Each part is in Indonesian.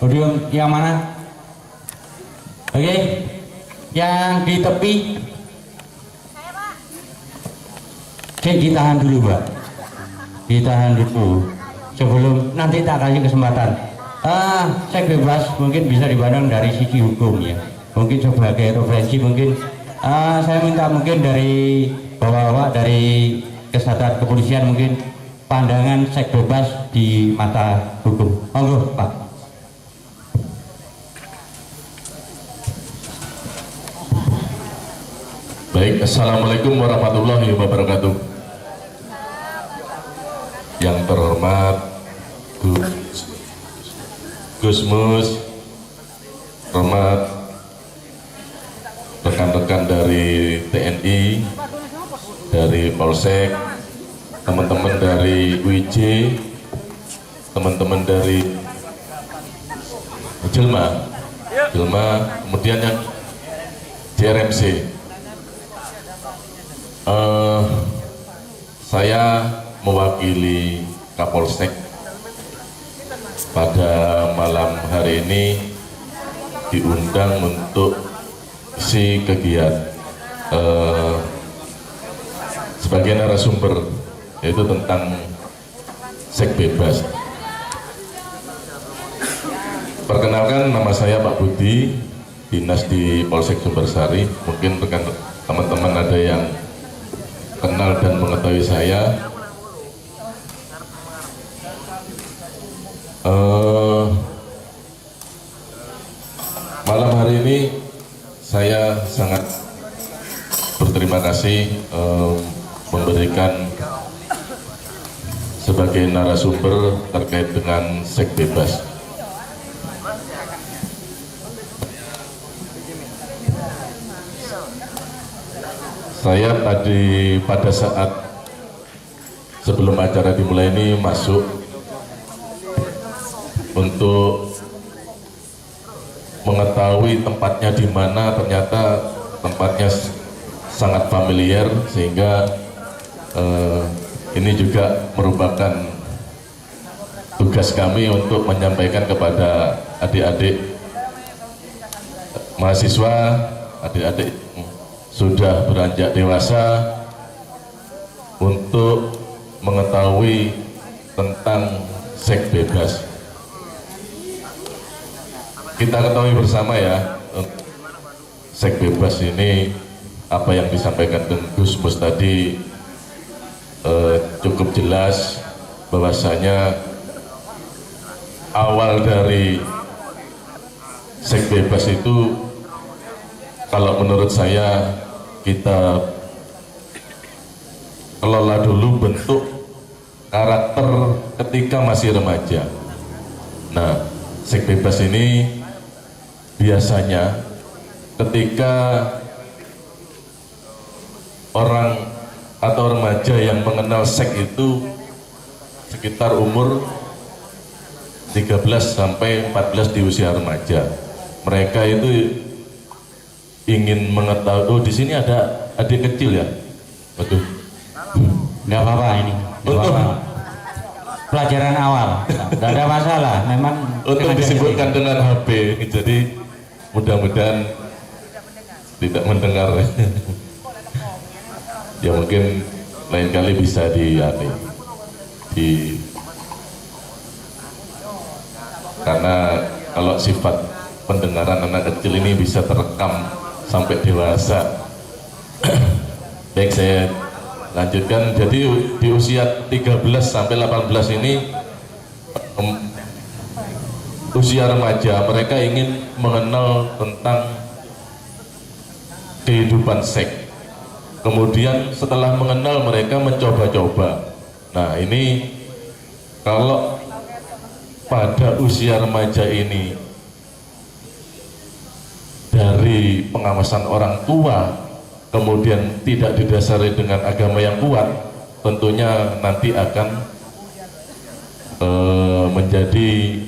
Podium yang mana? Oke, yang di tepi. Oke, ditahan dulu, Mbak. Ditahan dulu. Sebelum nanti tak kasih kesempatan. Saya bebas mungkin bisa dipandang dari sisi hukum ya. Mungkin sebagai referensi mungkin saya minta mungkin dari bapak-bapak dari kesatuan kepolisian mungkin pandangan seks bebas di mata hukum. Monggo, Pak. Baik, assalamualaikum warahmatullahi wabarakatuh. Yang terhormat Gusmus, hormat rekan-rekan dari TNI, dari Polsek, teman-teman dari UIJ, teman-teman dari Jelma, kemudian yang JRMC. Saya mewakili Kapolsek pada malam hari ini diundang untuk isi kegiatan sebagai narasumber, yaitu tentang seks bebas. Perkenalkan, nama saya Pak Budi, dinas di Polsek Sumbersari. Mungkin rekan teman-teman ada yang kenal dan mengetahui saya. Malam hari ini saya sangat berterima kasih memberikan sebagai narasumber terkait dengan seks bebas. Saya tadi pada saat sebelum acara dimulai ini masuk untuk mengetahui tempatnya di mana. Ternyata tempatnya sangat familiar, sehingga ini juga merupakan tugas kami untuk menyampaikan kepada adik-adik mahasiswa, adik-adik sudah beranjak dewasa, untuk mengetahui tentang seks bebas. Kita ketahui bersama ya, seks bebas ini apa yang disampaikan Gusmus tadi cukup jelas, bahwasanya awal dari seks bebas itu, kalau menurut saya, kita kelola dulu bentuk karakter ketika masih remaja. Nah, seks bebas ini biasanya ketika orang atau remaja yang mengenal seks itu sekitar umur 13 sampai 14 di usia remaja. Mereka itu ingin mengetahui, oh di sini ada adik kecil ya, waduh, Nggak apa-apa ini. Pelajaran awal, nggak ada masalah. Memang untuk disebutkan dengan HP, jadi mudah-mudahan tidak mendengar. Ya mungkin lain kali bisa karena kalau sifat pendengaran anak kecil ini bisa terekam sampai dewasa. Baik, saya lanjutkan. Jadi di usia 13 sampai 18 ini usia remaja, mereka ingin mengenal tentang kehidupan seks. Kemudian setelah mengenal, mereka mencoba-coba. Nah, ini kalau pada usia remaja ini dari pengawasan orang tua, kemudian tidak didasari dengan agama yang kuat, tentunya nanti akan menjadi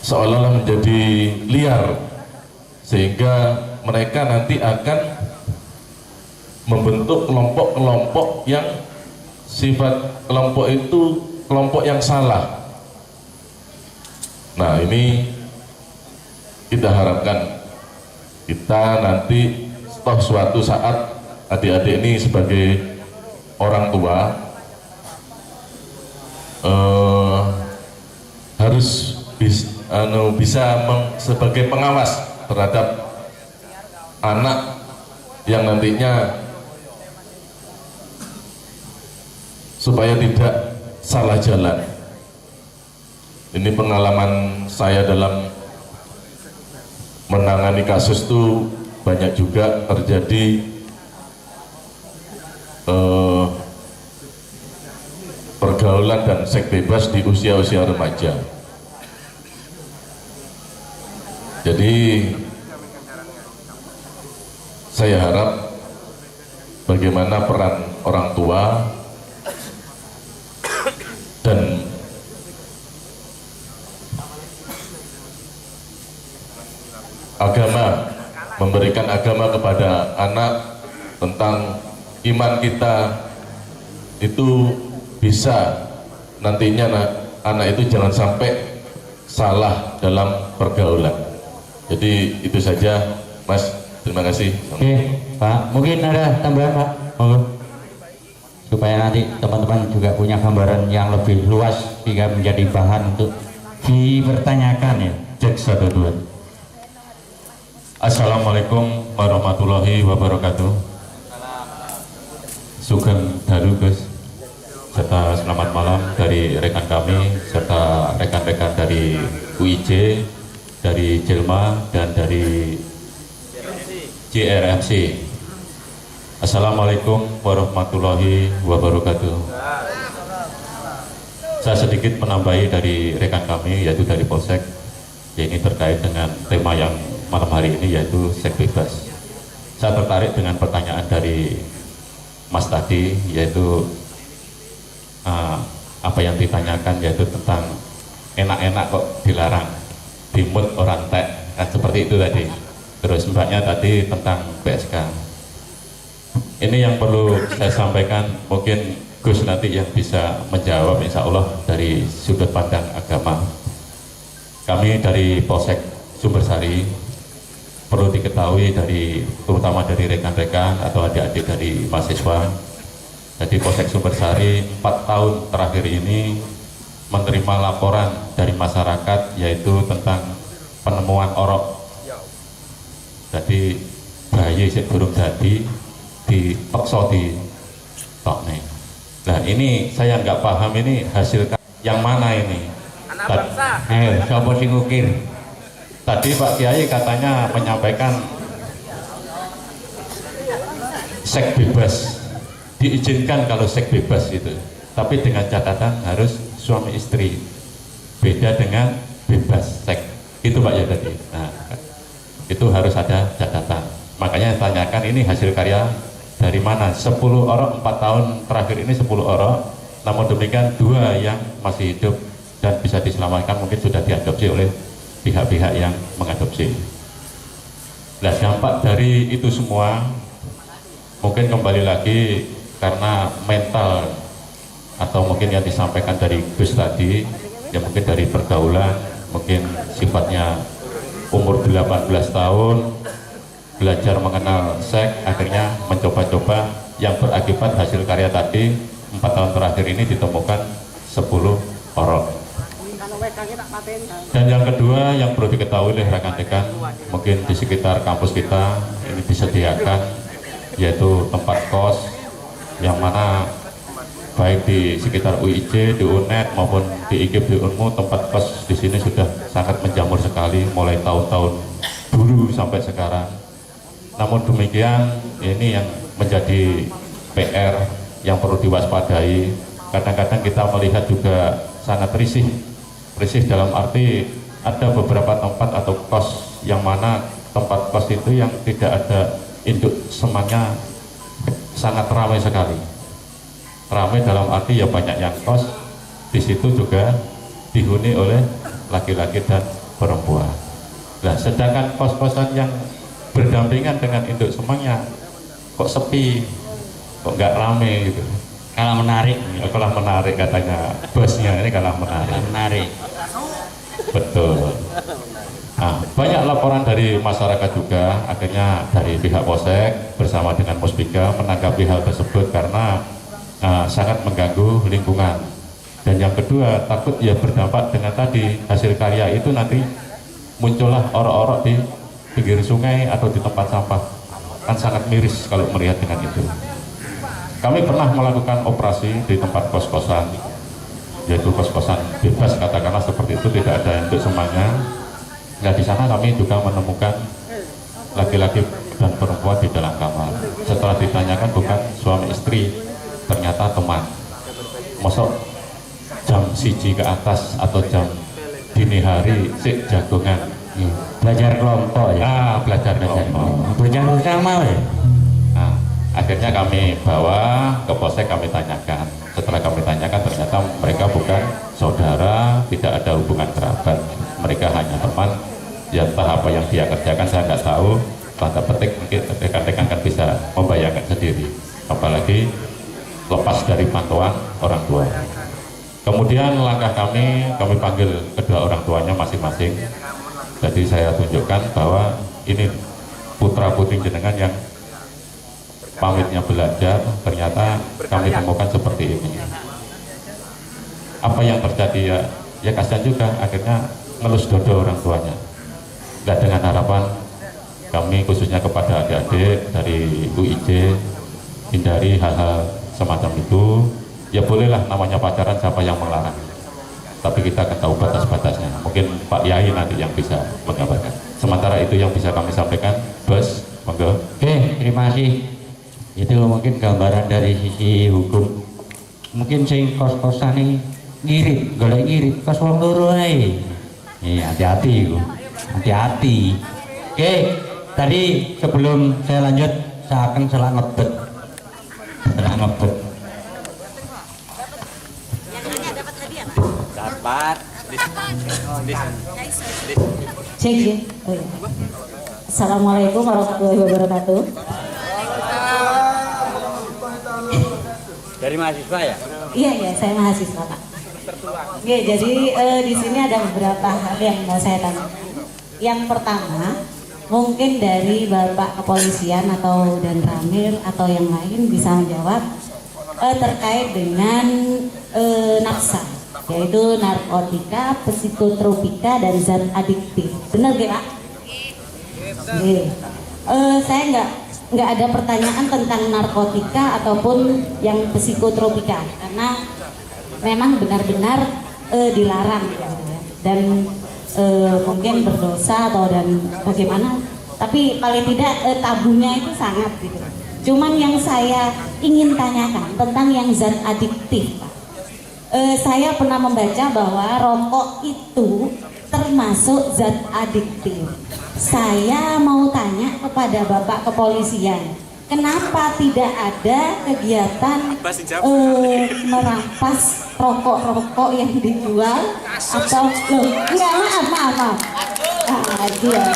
seolah-olah menjadi liar, sehingga mereka nanti akan membentuk kelompok-kelompok yang sifat kelompok itu kelompok yang salah. Nah, ini kita harapkan kita nanti toh suatu saat adik-adik ini sebagai orang tua harus bisa sebagai pengawas terhadap anak yang nantinya supaya tidak salah jalan. Ini pengalaman saya dalam menangani kasus itu banyak juga terjadi pergaulan dan seks bebas di usia-usia remaja. Jadi saya harap bagaimana peran orang tua dan agama, memberikan agama kepada anak tentang iman kita itu bisa nantinya anak itu jangan sampai salah dalam pergaulan. Jadi itu saja, Mas. Terima kasih. Oke, Pak. Mungkin ada tambahan, Pak? Supaya nanti teman-teman juga punya gambaran yang lebih luas sehingga menjadi bahan untuk dipertanyakan ya. Cek 1 2. Assalamualaikum warahmatullahi wabarakatuh. Sugeng dalu Gus, serta selamat malam dari rekan kami serta rekan-rekan dari UIJ, dari Jelma dan dari JRMC. Assalamualaikum warahmatullahi wabarakatuh. Saya sedikit menambahi dari rekan kami yaitu dari Polsek, ini terkait dengan tema yang malam hari ini yaitu seks bebas. Saya tertarik dengan pertanyaan dari Mas tadi, yaitu apa yang ditanyakan yaitu tentang enak-enak kok dilarang, dimut orang tek, kan seperti itu tadi. Terus mbaknya tadi tentang PSK. Ini yang perlu saya sampaikan, mungkin Gus nanti yang bisa menjawab insya Allah dari sudut pandang agama. Kami dari Polsek Sumbersari perlu diketahui dari terutama dari rekan-rekan atau adik-adik dari mahasiswa. Jadi Polsek Sumbersari 4 tahun terakhir ini menerima laporan dari masyarakat yaitu tentang penemuan orok. Jadi bayi sik durung jadi dipeksa di tokne. Nah ini saya nggak paham ini hasil yang mana ini. Anak bangsa. Siapa sing ngukir? Tadi Pak Kiai katanya menyampaikan seks bebas, diizinkan kalau seks bebas itu, tapi dengan catatan harus suami istri, beda dengan bebas seks. Itu Pak ya tadi. Nah, itu harus ada catatan. Makanya tanyakan ini hasil karya dari mana? 10 orang 4 tahun terakhir ini 10 orang, namun demikian 2 yang masih hidup dan bisa diselamatkan mungkin sudah diadopsi oleh pihak-pihak yang mengadopsi. Nah, dampak dari itu semua mungkin kembali lagi karena mental atau mungkin yang disampaikan dari Gus tadi, ya mungkin dari pergaulan, mungkin sifatnya umur 18 tahun belajar mengenal seks, akhirnya mencoba-coba yang berakibat hasil karya tadi 4 tahun terakhir ini ditemukan 10 orok. Dan yang kedua yang perlu diketahui oleh rekan-rekan, mungkin di sekitar kampus kita ini disediakan yaitu tempat kos yang mana baik di sekitar UIJ, di UNED maupun di IKIP, di UNMU, tempat kos di sini sudah sangat menjamur sekali mulai tahun-tahun dulu sampai sekarang. Namun demikian ini yang menjadi PR yang perlu diwaspadai. Kadang-kadang kita melihat juga sangat risih dalam arti ada beberapa tempat atau kos yang mana tempat kos itu yang tidak ada induk semuanya sangat ramai sekali. Ramai dalam arti ya banyak yang kos, di situ juga dihuni oleh laki-laki dan perempuan. Nah, sedangkan kos-kosan yang berdampingan dengan induk semangnya kok sepi, kok nggak ramai gitu. Kalah menarik. Kalah menarik katanya bosnya, ini kalah menarik. Kalah menarik. Betul. Nah, banyak laporan dari masyarakat juga, akhirnya dari pihak Polsek bersama dengan Muspika menanggapi hal tersebut karena sangat mengganggu lingkungan. Dan yang kedua, takut ya berdampak dengan tadi hasil karya itu nanti muncullah orok-orok di pinggir sungai atau di tempat sampah, kan sangat miris kalau melihat dengan itu. Kami pernah melakukan operasi di tempat kos-kosan, yaitu kos-kosan bebas katakanlah seperti itu, tidak ada untuk semuanya. Nah, di sana kami juga menemukan laki-laki dan perempuan di dalam kamar. Setelah ditanyakan bukan suami istri, ternyata teman. Mosok jam 1 ke atas atau jam dini hari sik jagongan. Belajar kelompok ya. Belajar kelompok. Belajar bersama ya. Nah, akhirnya kami bawa ke Polsek, kami tanyakan. Setelah kami tanyakan ternyata mereka bukan saudara, tidak ada hubungan kerabat. Mereka hanya teman. Ya entah apa yang dia kerjakan saya nggak tahu. Tanda petik mungkin rekan-rekan kan bisa membayangkan sendiri. Apalagi lepas dari pantauan orang tua. Kemudian langkah kami panggil kedua orang tuanya masing-masing. Jadi saya tunjukkan bahwa ini putra putri jenengan yang pamitnya belajar, ternyata kami temukan seperti ini. Apa yang terjadi ya kasihan juga, akhirnya ngelus dodo orang tuanya. Dan dengan harapan kami khususnya kepada adik-adik dari UIJ hindari hal-hal semacam itu. Ya bolehlah, namanya pacaran, siapa yang melarang, tapi kita akan tahu batas-batasnya. Mungkin Pak Yai nanti yang bisa menggambarkan. Sementara itu yang bisa kami sampaikan, Bos, monggo. Oke, terima kasih. Itu mungkin gambaran dari sisi hukum. Mungkin sing kos-kosan ini ngirit, golek ngirit, kos wong loro ae. Hati-hati iku. Hati-hati. Oke, tadi sebelum saya lanjut, saya akan selak ngebet. Selak ngebet. Dapat. Cek ya. Oh, iya. Assalamualaikum warahmatullahi wabarakatuh. Dari mahasiswa ya? Iya, saya mahasiswa Pak. Oke, jadi di sini ada beberapa hal yang mau saya tanya. Yang pertama, mungkin dari Bapak Kepolisian atau dan Ramil atau yang lain bisa menjawab terkait dengan nafsa, yaitu narkotika, psikotropika, dan zat adiktif. Benar gak Pak? Saya nggak ada pertanyaan tentang narkotika ataupun yang psikotropika karena memang benar-benar dilarang gitu ya. Dan mungkin berdosa atau dan bagaimana, tapi paling tidak tabunya itu sangat gitu. Cuman yang saya ingin tanyakan tentang yang zat adiktif Pak. Saya pernah membaca bahwa rokok itu termasuk zat adiktif. Saya mau tanya kepada Bapak Kepolisian, kenapa tidak ada kegiatan merampas rokok-rokok yang dijual atau enggak, maaf. Dia.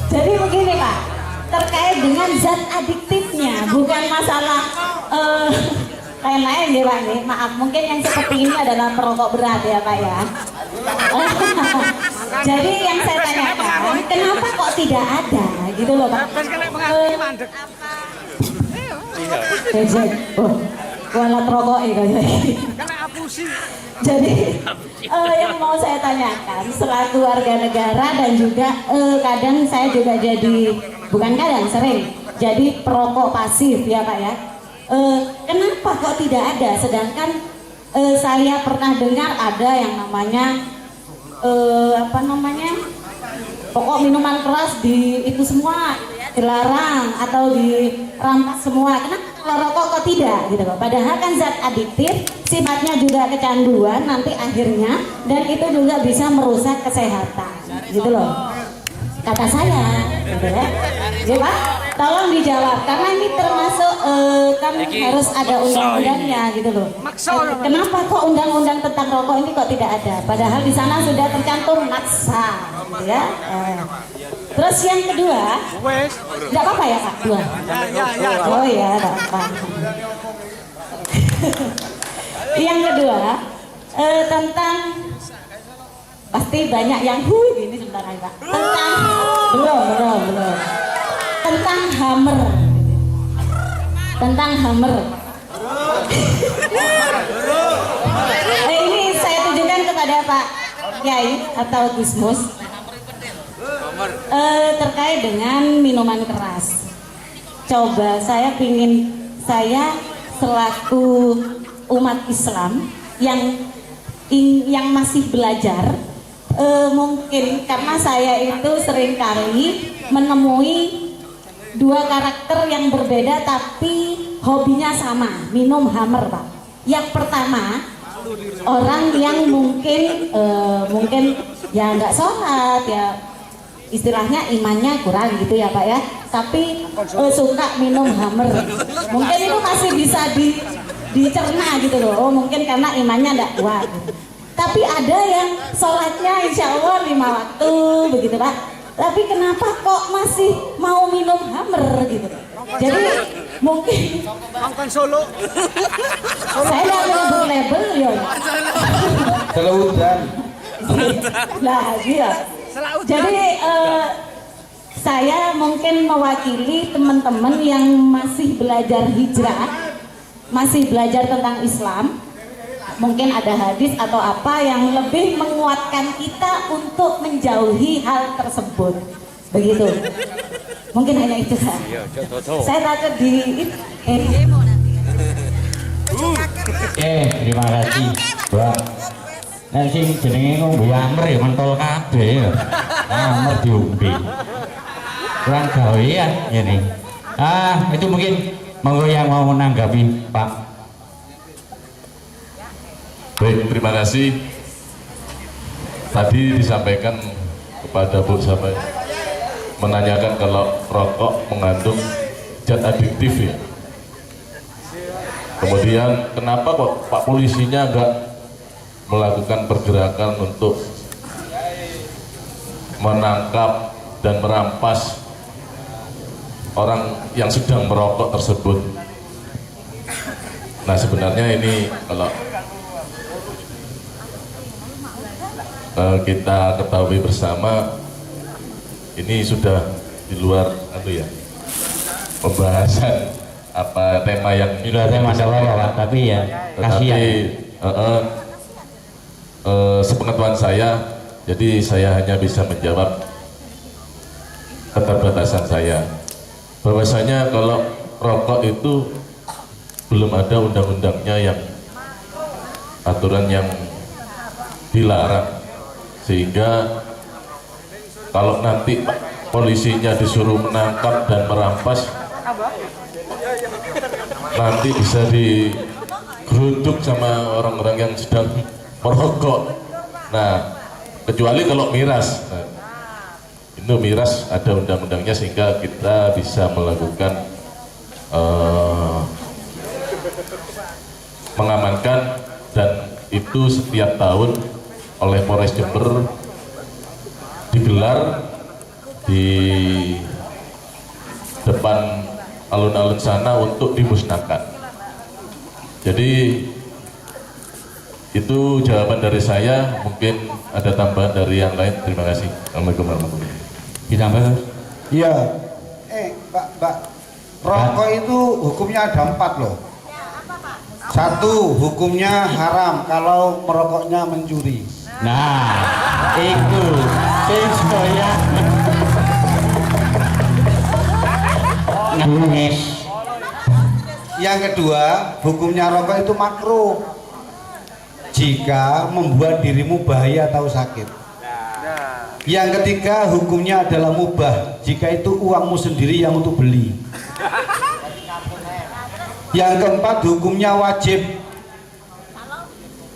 Jadi begini Pak, terkait dengan zat adiktifnya, bukan masalah lain-lain ya Pak nih. Maaf, mungkin yang seperti ini adalah perokok berat ya Pak ya. Jadi yang saya tanyakan, kenapa kok tidak ada gitu loh Pak? Kualat rokok kayaknya. Jadi yang mau saya tanyakan, selaku warga negara dan juga kadang saya juga bukan kadang, sering jadi perokok pasif ya Pak ya. Kenapa kok tidak ada? Sedangkan saya pernah dengar ada yang namanya pokok minuman keras itu semua dilarang atau dirampas semua. Kenapa kalau rokok kok tidak gitu loh? Padahal kan zat adiktif, sifatnya juga kecanduan nanti akhirnya, dan itu juga bisa merusak kesehatan gitu loh. Kata saya, gitu ya. Ya Pak, tolong dijawab karena ini termasuk kan harus ada undang-undangnya gitu loh. Kenapa kok undang-undang tentang rokok ini kok tidak ada? Padahal di sana sudah tercantum maksa, gitu ya. Terus yang kedua, tidak apa-apa ya Pak? Dua. Oh ya, tidak apa. Yang kedua, tentang pasti banyak yang gini sebentar aja Pak. Tentang belum. Tentang Hammer. Ini saya tujukan kepada Pak Kiai atau Gusmus. Terkait dengan minuman keras. Coba saya selaku umat Islam yang masih belajar, mungkin karena saya itu seringkali menemui dua karakter yang berbeda tapi hobinya sama, minum Hammer Pak. Yang pertama, orang yang mungkin ya nggak sholat ya, istilahnya imannya kurang gitu ya Pak ya, tapi suka minum Hammer. Mungkin itu masih bisa dicerna gitu loh. Oh mungkin karena imannya nggak kuat gitu. Tapi ada yang sholatnya insya Allah 5 waktu begitu Pak, tapi kenapa kok masih mau minum Hammer gitu. Jadi mungkin Solo. saya nggak mau label ya. Selaudan. Nah iya. Jadi saya mungkin mewakili teman-teman yang masih belajar hijrah, masih belajar tentang Islam. Mungkin ada hadis atau apa yang lebih menguatkan kita untuk menjauhi hal tersebut. Begitu. Mungkin hanya itu saja. Saya takut Terima kasih Mbak. Nek sing jenenge ngombe Hammer ya mentol kabeh ya. Hammer diombe. Kurang gawean ini. Itu mungkin monggo yang mau menanggapi Pak. Baik, terima kasih. Tadi disampaikan kepada Bu Samai menanyakan kalau rokok mengandung zat adiktif ya. Kemudian kenapa kok Pak polisinya enggak melakukan pergerakan untuk menangkap dan merampas orang yang sedang merokok tersebut. Nah sebenarnya ini kalau kita ketahui bersama, ini sudah di luar pembahasan apa tema yang Sudah tema Pak, tapi ya kasihan. Sepengetahuan saya, jadi saya hanya bisa menjawab keterbatasan saya. Bahwasanya kalau rokok itu belum ada undang-undangnya yang aturan yang dilarang, sehingga kalau nanti polisinya disuruh menangkap dan merampas, nanti bisa digeruduk sama orang-orang yang sedang merokok. Nah, kecuali kalau miras. Nah, itu miras ada undang-undangnya sehingga kita bisa melakukan mengamankan, dan itu setiap tahun oleh Polres Jember digelar di depan alun-alun sana untuk dimusnahkan. Jadi itu jawaban dari saya. Mungkin ada tambahan dari yang lain. Terima kasih. Assalamualaikum warahmatullahi wabarakatuh. Ditambah Mas? Iya. Mbak, rokok itu hukumnya ada 4 loh. 1, hukumnya haram kalau merokoknya mencuri. Nah, itu saya ngenes. Yang kedua, hukumnya rokok itu makruh jika membuat dirimu bahaya atau sakit. Yang ketiga, hukumnya adalah mubah jika itu uangmu sendiri yang untuk beli. Yang keempat, hukumnya wajib.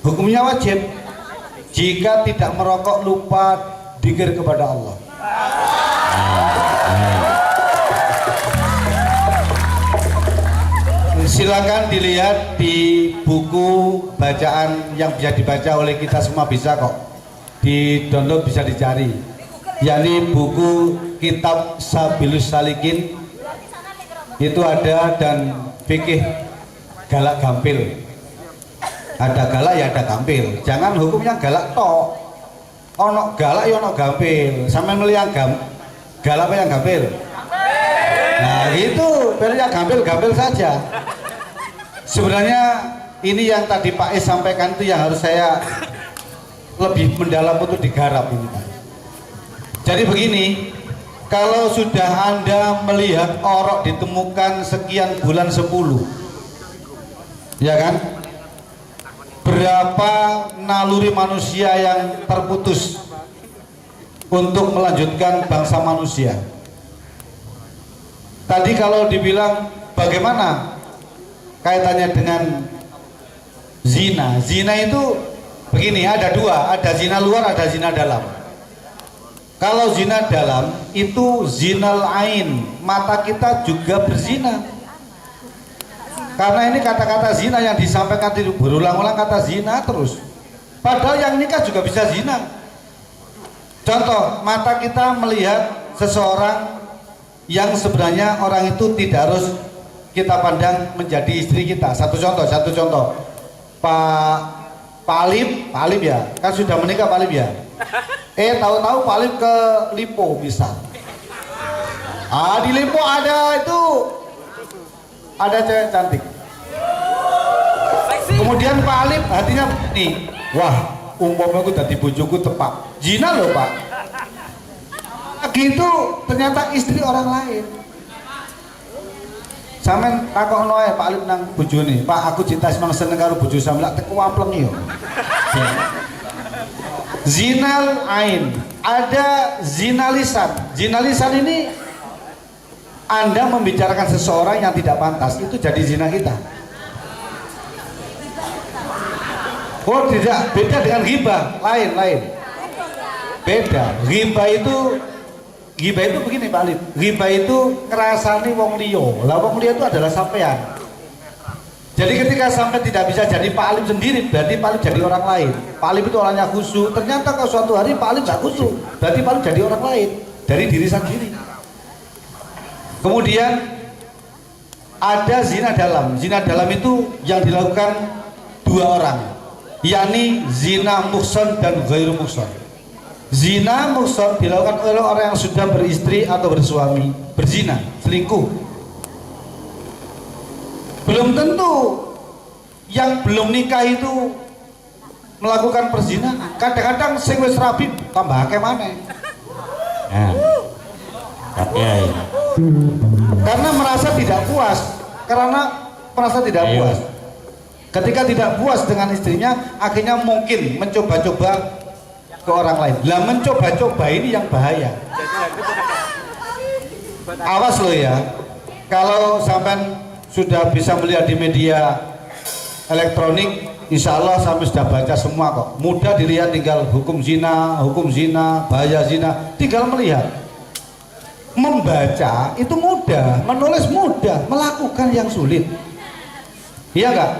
Hukumnya wajib jika tidak merokok lupa dzikir kepada Allah. Silakan dilihat di buku bacaan yang bisa dibaca oleh kita semua, bisa kok di download, bisa dicari, yakni buku kitab Sabilus Salikin itu ada, dan fikih Galak Gampil Ada galak ya ada gampil. Jangan hukumnya galak tok. Ono galak ya ono gampil. Sampai melihat galak apa yang gampil? Nah itu pilih yang gampil saja. Sebenarnya ini yang tadi Pak Es sampaikan itu yang harus saya lebih mendalam untuk digarap ini Pak. Jadi begini, kalau sudah Anda melihat orok ditemukan sekian bulan 10, ya kan? Berapa naluri manusia yang terputus untuk melanjutkan bangsa manusia? Tadi kalau dibilang bagaimana kaitannya dengan zina? Zina itu begini, ada dua, ada zina luar, ada zina dalam. Kalau zina dalam itu zinal ain, mata kita juga berzina. Karena ini kata-kata zina yang disampaikan itu berulang-ulang kata zina terus. Padahal yang nikah juga bisa zina. Contoh, mata kita melihat seseorang yang sebenarnya orang itu tidak harus kita pandang menjadi istri kita. Satu contoh. Pak Alim ya, kan sudah menikah Pak Alim ya. Tahu-tahu Pak Alim ke Lipo misal. Di Lipo ada cewek cantik. Kemudian Pak Alim hatinya nih, wah umpama aku dadi bojoku tepak. Zina loh Pak. Gitu ternyata istri orang lain. Sampeyan takokno ae Pak Alim nang bojone, Pak aku cinta semang seneng karo bojo sampeyan lak teko ampleng yo. Zinal ain, ada zina lisan. Zina lisan ini Anda membicarakan seseorang yang tidak pantas, itu jadi zina kita. Oh tidak, beda dengan ghibah, lain. Beda. Ghibah itu begini Pak Alim. Ghibah itu ngerasani wong liya. Lah wong liya itu adalah sampean. Jadi ketika sampai tidak bisa jadi Pak Alim sendiri, berarti Pak Alim jadi orang lain. Pak Alim itu orangnya khusyuk. Ternyata kalau suatu hari Pak Alim gak khusyuk, berarti Pak Alim jadi orang lain dari diri sendiri. Kemudian ada zina dalam. Zina dalam itu yang dilakukan dua orang, yakni zina muhsan dan ghairu muhsan. Zina muhsan dilakukan oleh orang yang sudah beristri atau bersuami, berzina, selingkuh. Belum tentu yang belum nikah itu melakukan perzinahan. Kadang-kadang sing wis rabi tambah akeh maneh. Nah, Karena merasa tidak puas. Ketika tidak puas dengan istrinya, akhirnya mungkin mencoba-coba ke orang lain. Lah mencoba-coba ini yang bahaya. Awas lo ya. Kalau sampai sudah bisa melihat di media elektronik, insya Allah sampai sudah baca semua kok. Mudah dilihat, tinggal hukum zina, bahaya zina, tinggal melihat. Membaca itu mudah, menulis mudah, melakukan yang sulit. Iya enggak?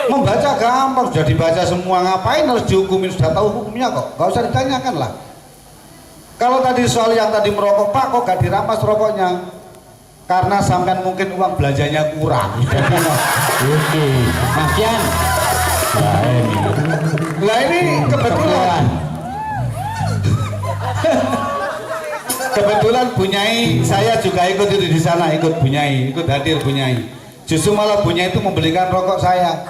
Membaca gampang, sudah dibaca semua, ngapain harus dihukumin, sudah tahu hukumnya kok, gak usah ditanyakan lah. Kalau tadi soal yang tadi merokok, Pak kok gak dirampas rokoknya? Karena sampean mungkin uang belanjanya kurang. oke, Masian. Lah ini kebetulan Bunyai saya juga ikut itu di sana, ikut hadir Bunyai. Justru malah Bunyai itu membelikan rokok saya.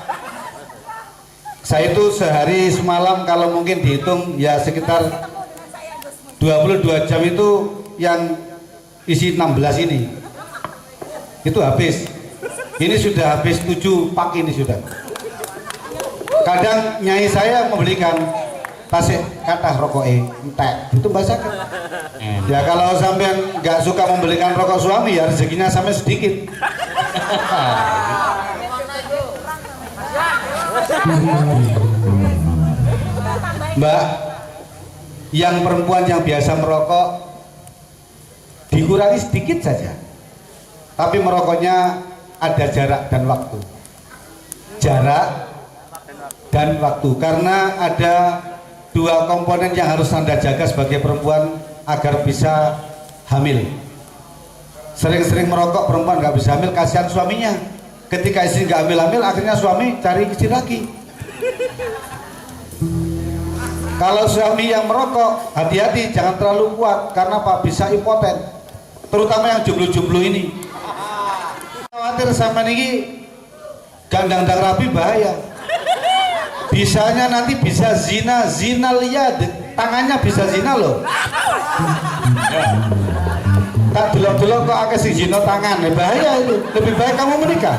Saya itu sehari semalam kalau mungkin dihitung ya sekitar 22 jam itu yang isi 16 ini. Itu habis. Ini sudah habis 7 pak ini sudah. Kadang nyai saya membelikan tasik kata rokok entek itu bahasakan. Ya kalau sampean nggak suka membelikan rokok suami ya rezekinya sampai sedikit. Mbak, yang perempuan yang biasa merokok dikurangi sedikit saja, tapi merokoknya ada jarak dan waktu. Karena ada dua komponen yang harus Anda jaga sebagai perempuan agar bisa hamil. Sering-sering merokok perempuan nggak bisa hamil, kasihan suaminya. Ketika istri nggak hamil-hamil, akhirnya suami cari istri lagi. Kalau suami yang merokok, hati-hati, jangan terlalu kuat, karena Pak bisa impoten, terutama yang jomblo-jomblo ini. Khawatir sama ini gandang-gandang rapi bahaya. Bisanya nanti bisa zina liat, tangannya bisa zina loh. Tak delok-delok kok akeh sing zina tangan, bahaya itu. Lebih baik kamu menikah.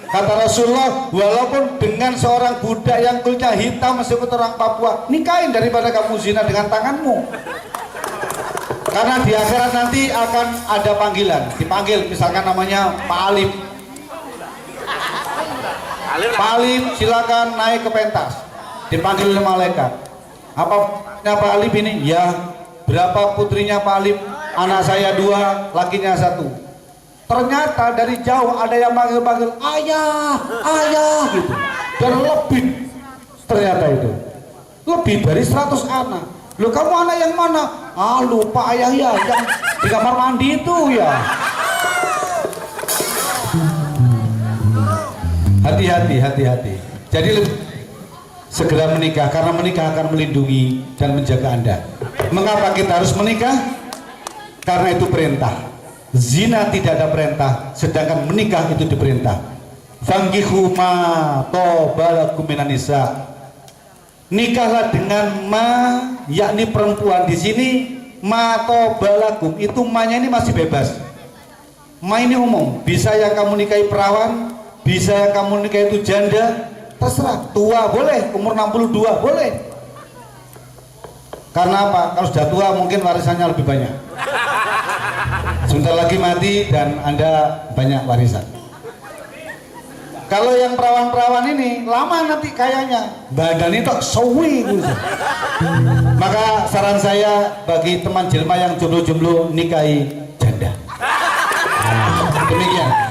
Kata Rasulullah, walaupun dengan seorang budak yang kulitnya hitam meskipun orang Papua, nikahin daripada kamu zina dengan tanganmu. Karena di akhirat nanti akan ada panggilan, dipanggil misalkan namanya Pak Alim. Pak Alim silakan naik ke pentas, dipanggil oleh malaikat. Apa Pak Alim ini? Ya, berapa putrinya Pak Alim? Anak saya 2, lakinya 1. Ternyata dari jauh ada yang manggil-manggil ayah gitu, dan lebih, ternyata itu lebih dari 100 anak. Loh, kamu anak yang mana? Ah, lupa ayah ya, yang di kamar mandi itu ya. Hati-hati. Jadi segera menikah, karena menikah akan melindungi dan menjaga Anda. Mengapa kita harus menikah? Karena itu perintah. Zina tidak ada perintah, sedangkan menikah itu diperintah. Fankihu ma tobalakum minan nisa. Nikahlah dengan ma, yakni perempuan. Di sini ma tobalakum, itu ma-nya ini masih bebas. Ma ini umum, bisa yang kamu nikahi perawan, bisa yang kamu nikahi itu janda, terserah. Tua boleh, umur 62 boleh. Karena apa? Kalau sudah tua mungkin warisannya lebih banyak. Sebentar lagi mati dan Anda banyak warisan. Kalau yang perawan-perawan ini lama nanti kayaknya, badan itu sewi gitu. Maka saran saya bagi teman jelma yang jomblo-jomblo, nikahi janda. Demikian.